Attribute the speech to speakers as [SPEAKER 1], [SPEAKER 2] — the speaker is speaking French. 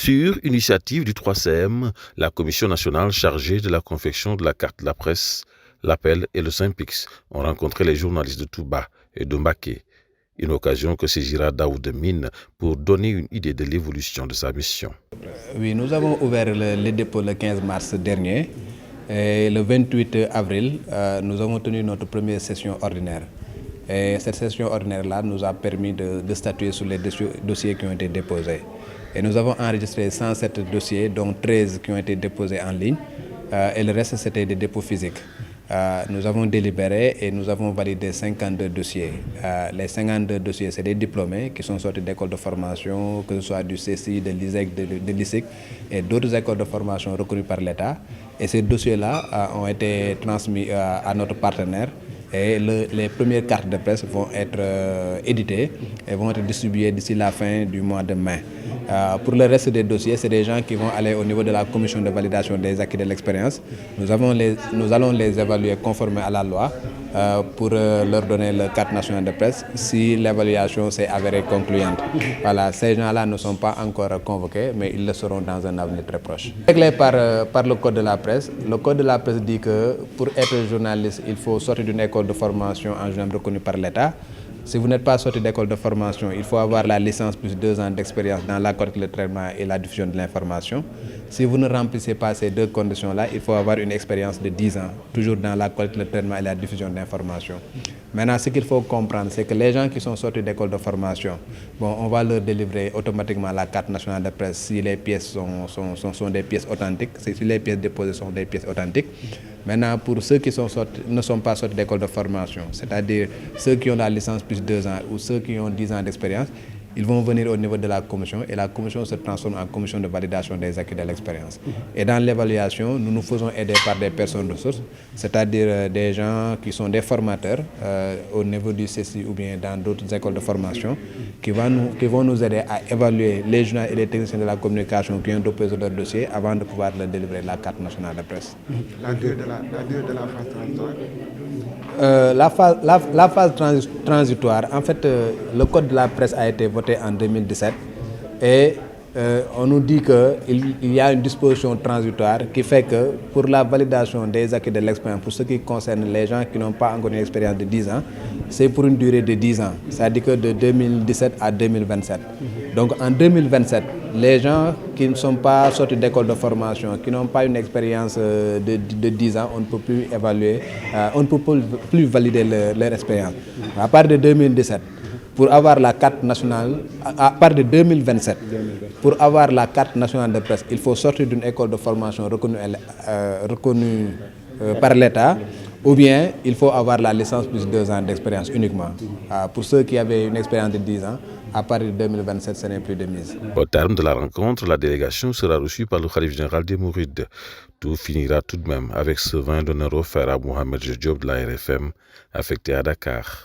[SPEAKER 1] Sur initiative du 3CM, la commission nationale chargée de la confection de la carte de la presse, l'Appel et le Saint-Pix ont rencontré les journalistes de Touba et de Mbacké. Une occasion que saisira Daoud Mine pour donner une idée de l'évolution de sa mission.
[SPEAKER 2] Oui, nous avons ouvert le dépôt le 15 mars dernier et le 28 avril, nous avons tenu notre première session ordinaire. Et cette session ordinaire-là nous a permis de statuer sur les dossiers qui ont été déposés. Et nous avons enregistré 107 dossiers, dont 13 qui ont été déposés en ligne et le reste c'était des dépôts physiques. Nous avons délibéré et nous avons validé 52 dossiers. Les 52 dossiers, c'est des diplômés qui sont sortis d'écoles de formation, que ce soit du CECI, de l'ISEC, de l'ISIC et d'autres écoles de formation reconnues par l'État. Et ces dossiers-là ont été transmis à notre partenaire. Et les premières cartes de presse vont être éditées et vont être distribuées d'ici la fin du mois de mai. Pour le reste des dossiers, c'est des gens qui vont aller au niveau de la commission de validation des acquis de l'expérience. Nous allons les évaluer conformément à la loi pour leur donner la carte nationale de presse si l'évaluation s'est avérée concluante. Voilà, ces gens-là ne sont pas encore convoqués, mais ils le seront dans un avenir très proche. Réglé par le Code de la presse. Le Code de la presse dit que pour être journaliste, il faut sortir d'une école de formation en journalisme reconnue par l'État. Si vous n'êtes pas sorti d'école de formation, il faut avoir la licence plus 2 ans d'expérience dans la collecte, le traitement et la diffusion de l'information. Si vous ne remplissez pas ces deux conditions-là, il faut avoir une expérience de 10 ans, toujours dans la collecte, le traitement et la diffusion de l'information. Maintenant, ce qu'il faut comprendre, c'est que les gens qui sont sortis d'école de formation, on va leur délivrer automatiquement la carte nationale de presse si les pièces sont des pièces authentiques, si les pièces déposées sont des pièces authentiques. Maintenant, pour ceux qui ne sont pas sortis d'école de formation, c'est-à-dire ceux qui ont la licence plus 2 ans ou ceux qui ont 10 ans d'expérience, ils vont venir au niveau de la commission et la commission se transforme en commission de validation des acquis de l'expérience. Et dans l'évaluation, nous nous faisons aider par des personnes ressources, c'est-à-dire des gens qui sont des formateurs au niveau du CECI ou bien dans d'autres écoles de formation qui vont nous aider à évaluer les journalistes et les techniciens de la communication qui ont déposé leur dossier avant de pouvoir leur délivrer la carte nationale de presse.
[SPEAKER 3] La durée de la phase transitoire.
[SPEAKER 2] La phase transitoire, en fait, le Code de la presse a été voté en 2017 et on nous dit qu'il y a une disposition transitoire qui fait que pour la validation des acquis de l'expérience, pour ce qui concerne les gens qui n'ont pas encore une expérience de 10 ans, c'est pour une durée de 10 ans, c'est-à-dire que de 2017 à 2027. Donc en 2027, les gens qui ne sont pas sortis d'école de formation, qui n'ont pas une expérience de 10 ans, on ne peut plus évaluer, on ne peut plus valider leur expérience. À partir de 2017, pour avoir la carte nationale, à partir de 2027, pour avoir la carte nationale de presse, il faut sortir d'une école de formation reconnue par l'État, ou bien il faut avoir la licence plus 2 ans d'expérience uniquement. Pour ceux qui avaient une expérience de 10 ans, à partir de 2027, ce n'est plus de mise.
[SPEAKER 1] Au terme de la rencontre, la délégation sera reçue par le Khalife général des Mourides. Tout finira tout de même avec ce vin d'honneur offert à Mohamed Diop de la RFM, affecté à Dakar.